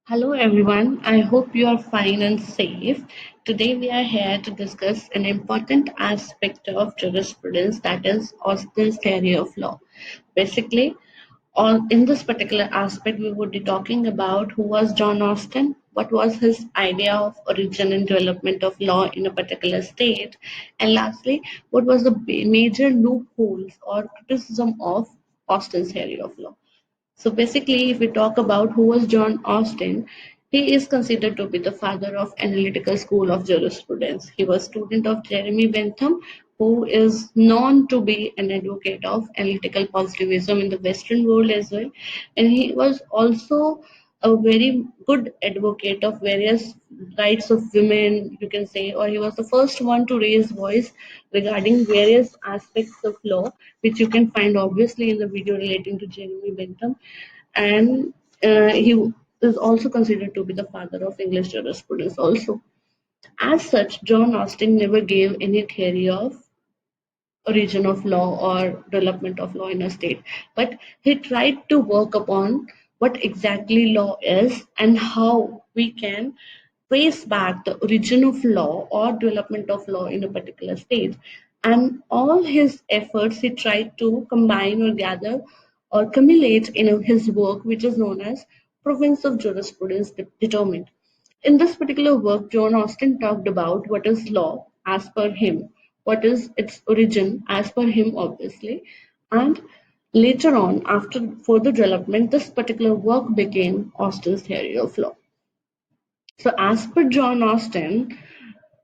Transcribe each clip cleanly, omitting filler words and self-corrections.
Hello everyone, I hope you are fine and safe. Today we are here to discuss an important aspect of jurisprudence, that is Austin's theory of law. Basically, in this particular aspect, we would be talking about who was John Austin, what was his idea of origin and development of law in a particular state, and lastly, what was the major loopholes or criticism of Austin's theory of law. So basically, if we talk about who was John Austin, he is considered to be the father of analytical school of jurisprudence. He was student of Jeremy Bentham, who is known to be an advocate of analytical positivism in the Western world as well. And he was also a very good advocate of various rights of women, you can say, or he was the first one to raise voice regarding various aspects of law, which you can find obviously in the video relating to Jeremy Bentham. And he is also considered to be the father of English jurisprudence also. As such, John Austin never gave any theory of origin of law or development of law in a state, but he tried to work upon what exactly law is and how we can trace back the origin of law or development of law in a particular state. And all his efforts he tried to combine or gather or accumulate in his work, which is known as Province of Jurisprudence Determined. In this particular work, John Austin talked about what is law as per him, what is its origin as per him, obviously, and later on, after further development, this particular work became Austin's theory of law. So, as per John Austin,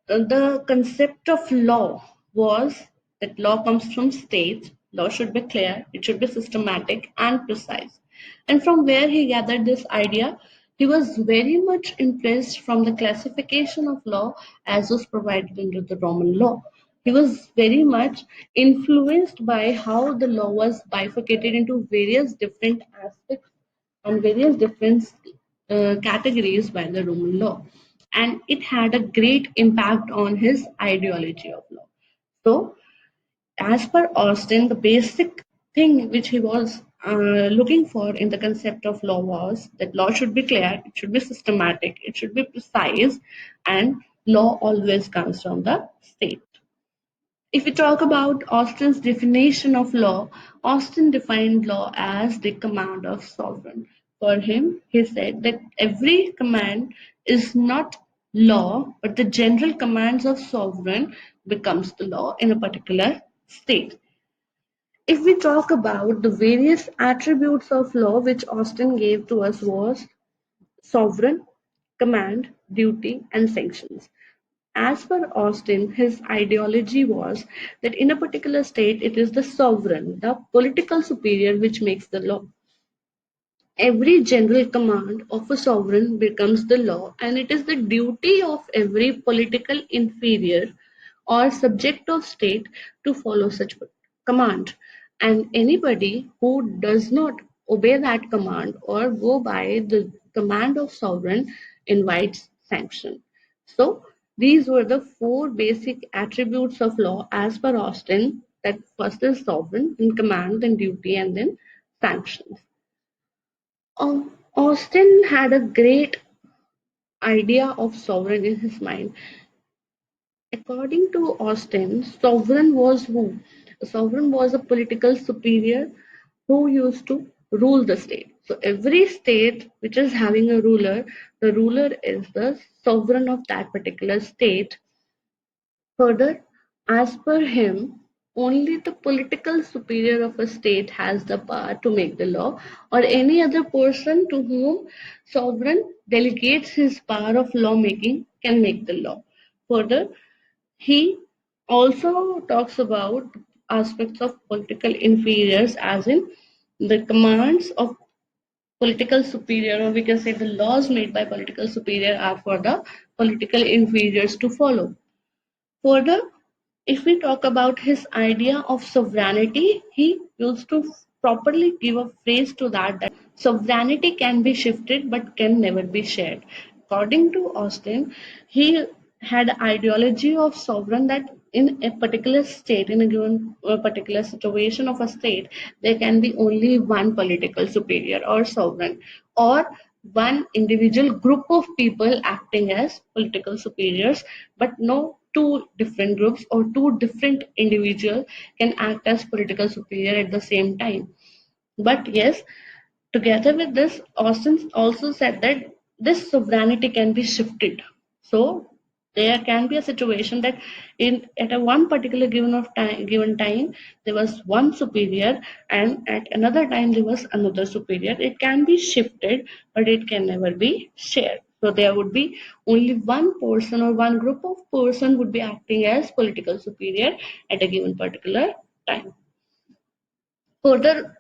the concept of law was that law comes from states, law should be clear, it should be systematic and precise. And from where he gathered this idea, he was very much impressed from the classification of law as was provided under the Roman law. He was very much influenced by how the law was bifurcated into various different aspects and various different categories by the Roman law. And it had a great impact on his ideology of law. So, as per Austin, the basic thing which he was looking for in the concept of law was that law should be clear, it should be systematic, it should be precise, and law always comes from the state. If we talk about Austin's definition of law, Austin defined law as the command of sovereign. For him, he said that every command is not law, but the general commands of sovereign becomes the law in a particular state. If we talk about the various attributes of law which Austin gave to us was sovereign, command, duty, and sanctions. As per Austin, his ideology was that in a particular state, it is the sovereign, the political superior, which makes the law. Every general command of a sovereign becomes the law, and it is the duty of every political inferior or subject of state to follow such command. And anybody who does not obey that command or go by the command of sovereign invites sanction. So these were the four basic attributes of law as per Austin. That first is sovereign, then command, then duty, and then sanctions. Austin had a great idea of sovereign in his mind. According to Austin, sovereign was who? A sovereign was a political superior who used to rule the state. So every state which is having a ruler, the ruler is the sovereign of that particular state. Further, as per him, only the political superior of a state has the power to make the law, or any other person to whom sovereign delegates his power of lawmaking can make the law. Further, he also talks about aspects of political inferiors, as in the commands of political superior, or we can say the laws made by political superior are for the political inferiors to follow. Further, if we talk about his idea of sovereignty, he used to properly give a phrase to that sovereignty can be shifted but can never be shared. According to Austin, he had ideology of sovereign that in a particular state, in a given particular situation of a state, there can be only one political superior or sovereign, or one individual group of people acting as political superiors, but no two different groups or two different individuals can act as political superior at the same time. But yes, together with this, Austin also said that this sovereignty can be shifted. So there can be a situation that in at a one particular given time there was one superior, and at another time there was another superior. It can be shifted, but it can never be shared. So there would be only one person or one group of person would be acting as political superior at a given particular time. Further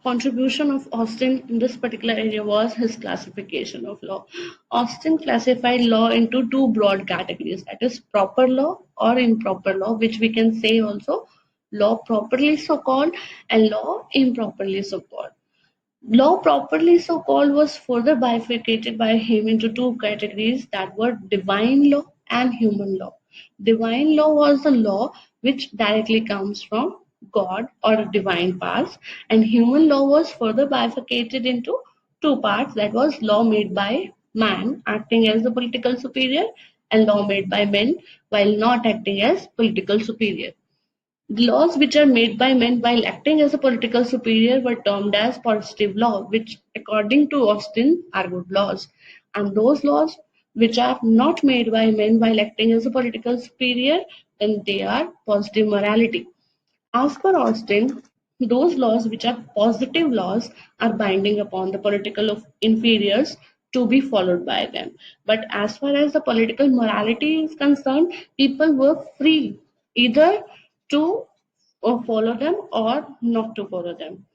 contribution of Austin in this particular area was his classification of law. Austin classified law into two broad categories, that is proper law or improper law, which we can say also law properly so called and law improperly so called. Law properly so called was further bifurcated by him into two categories that were divine law and human law. Divine law was the law which directly comes from God or divine parts, and human law was further bifurcated into two parts, that was law made by man acting as the political superior and law made by men while not acting as political superior. Laws which are made by men while acting as a political superior were termed as positive law, which according to Austin are good laws. And those laws which are not made by men while acting as a political superior, then they are positive morality. As per Austin, those laws which are positive laws are binding upon the political of inferiors to be followed by them. But as far as the political morality is concerned, people were free either to follow them or not to follow them.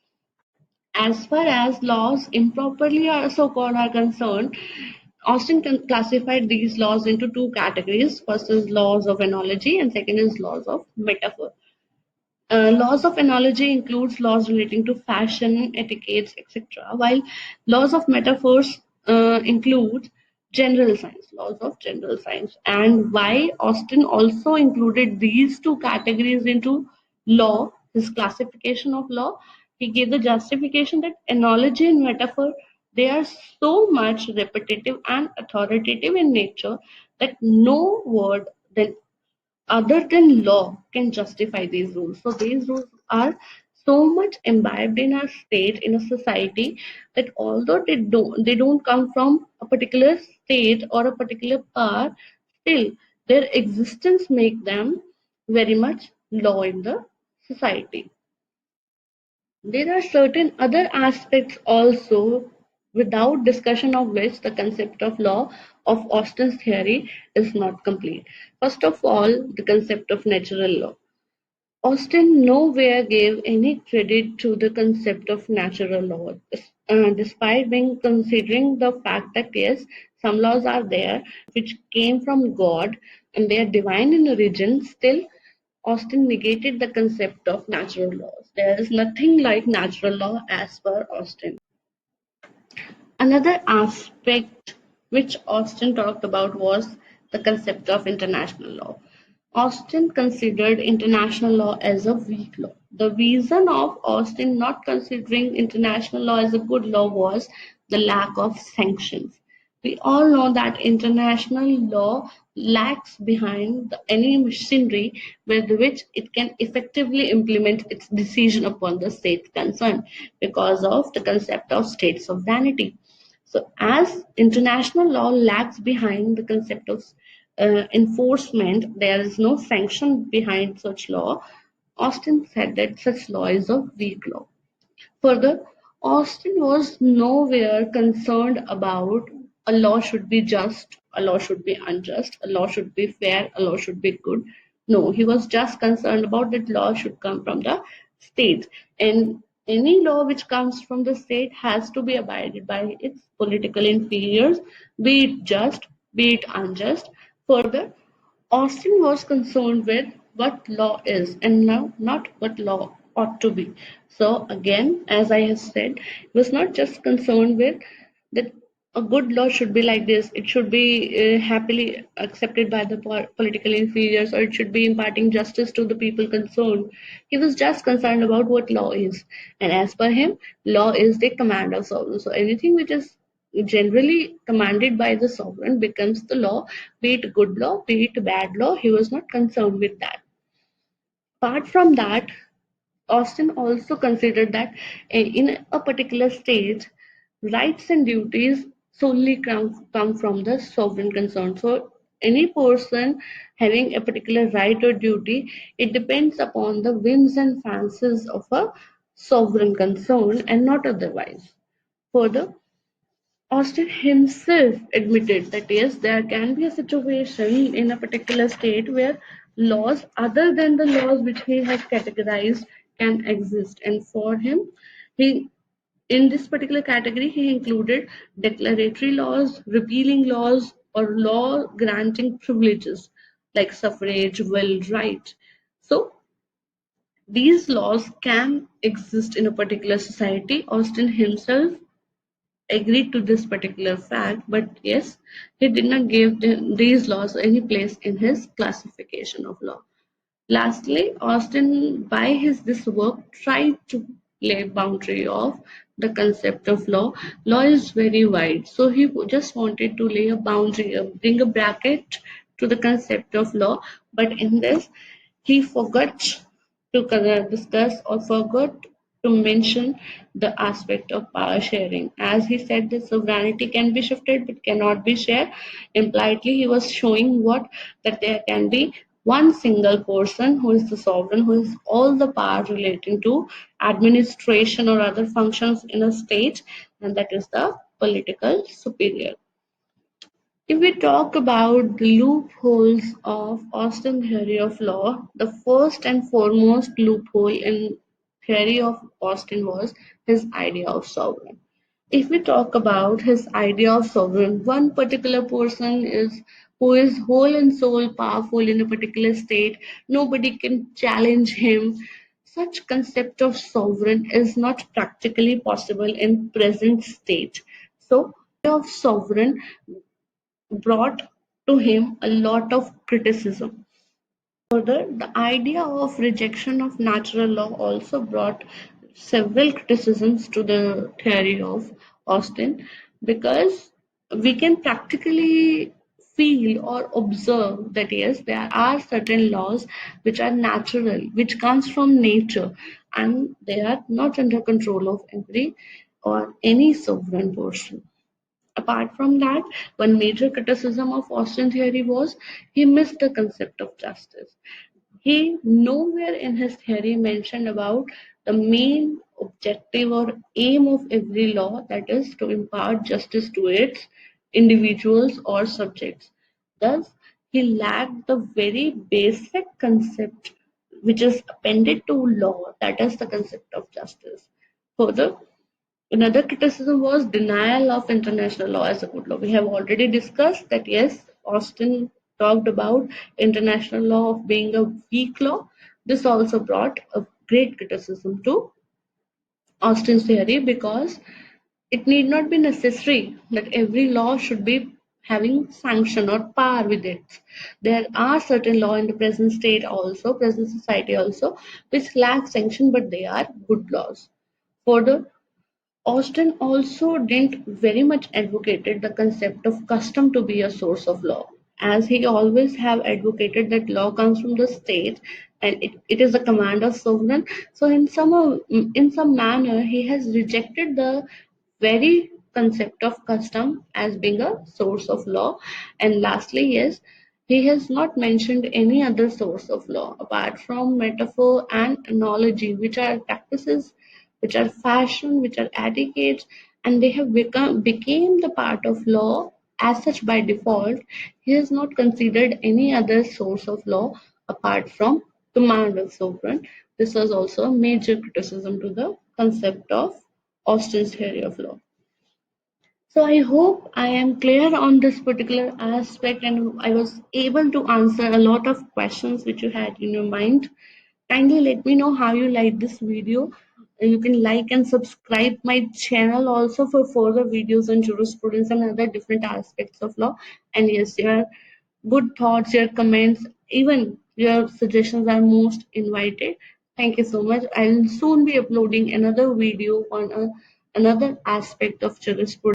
As far as laws improperly are so called are concerned, Austin classified these laws into two categories. First is laws of analogy and second is laws of metaphor. Laws of analogy includes laws relating to fashion, etiquettes, etc., while laws of metaphors include general science, laws of general science. And why Austin also included these two categories into law, his classification of law, he gave the justification that analogy and metaphor, they are so much repetitive and authoritative in nature that no word then other than law can justify these rules. So these rules are so much imbibed in our state, in a society, that although they don't come from a particular state or a particular power, still their existence make them very much law in the society. There are certain other aspects also without discussion of which the concept of law of Austin's theory is not complete. First of all, the concept of natural law. Austin nowhere gave any credit to the concept of natural law, despite being considering the fact that yes, some laws are there which came from God and they are divine in origin. Still, Austin negated the concept of natural laws. There is nothing like natural law as per Austin. Another aspect which Austin talked about was the concept of international law. Austin considered international law as a weak law. The reason of Austin not considering international law as a good law was the lack of sanctions. We all know that international law lacks behind any machinery with which it can effectively implement its decision upon the state concerned because of the concept of state sovereignty. So, as international law lags behind the concept of enforcement, there is no sanction behind such law. Austin said that such law is a weak law. Further, Austin was nowhere concerned about a law should be just, a law should be unjust, a law should be fair, a law should be good. No, he was just concerned about that law should come from the state. And any law which comes from the state has to be abided by its political inferiors, be it just, be it unjust. Further, Austin was concerned with what law is and now not what law ought to be. So again, as I have said, he was not just concerned with that a good law should be like this, it should be happily accepted by the political inferiors, or it should be imparting justice to the people concerned. He was just concerned about what law is. And as per him, law is the command of sovereign. So anything which is generally commanded by the sovereign becomes the law, be it good law, be it bad law. He was not concerned with that. Apart from that, Austin also considered that in a particular state, rights and duties solely come from the sovereign concern. So, any person having a particular right or duty, it depends upon the whims and fancies of a sovereign concern and not otherwise. Further, Austin himself admitted that yes, there can be a situation in a particular state where laws other than the laws which he has categorized can exist. And for him, he in this particular category, he included declaratory laws, repealing laws, or law granting privileges like suffrage, will, right. So these laws can exist in a particular society. Austin himself agreed to this particular fact, but yes, he did not give these laws any place in his classification of law. Lastly, Austin, by his this work, tried to lay boundary of the concept of law. Law is very wide, so he just wanted to lay a boundary, bring a bracket to the concept of law. But in this, he forgot to discuss or forgot to mention the aspect of power sharing. As he said, the sovereignty can be shifted but cannot be shared. Impliedly, he was showing what that there can be one single person who is the sovereign, who has all the power relating to administration or other functions in a state, and that is the political superior. If we talk about the loopholes of Austin theory of law, the first and foremost loophole in theory of Austin was his idea of sovereign. If we talk about his idea of sovereign, one particular person is who is whole and soul powerful in a particular state, nobody can challenge him. Such concept of sovereign is not practically possible in present state. So, of sovereign brought to him a lot of criticism. Further, the idea of rejection of natural law also brought several criticisms to the theory of Austin, because we can practically feel or observe that yes, there are certain laws which are natural, which comes from nature, and they are not under control of every or any sovereign person. Apart from that, one major criticism of Austen theory was he missed the concept of justice. He nowhere in his theory mentioned about the main objective or aim of every law, that is to impart justice to its individuals or subjects. Thus, he lacked the very basic concept which is appended to law, that is the concept of justice. Further, another criticism was denial of international law as a good law. We have already discussed that yes, Austin talked about international law of being a weak law. This also brought a great criticism to Austin's theory, because it need not be necessary that every law should be having sanction or power with it. There are certain law in the present state also, present society also, which lack sanction but they are good laws. Further, Austen also didn't very much advocated the concept of custom to be a source of law, as he always have advocated that law comes from the state and it is the command of sovereign. So in some manner he has rejected the very concept of custom as being a source of law. And lastly, yes, he has not mentioned any other source of law apart from metaphor and analogy, which are practices, which are fashion, which are etiquettes, and they have became the part of law as such by default. He has not considered any other source of law apart from command of sovereign. This was also a major criticism to the concept of Austin's theory of law. So I hope I am clear on this particular aspect and I was able to answer a lot of questions which you had in your mind. Kindly let me know how you like this video. You can like and subscribe my channel also for further videos on jurisprudence and other different aspects of law. And yes, your good thoughts, your comments, even your suggestions are most invited. Thank you so much. I'll soon be uploading another video on another aspect of jurisprudence.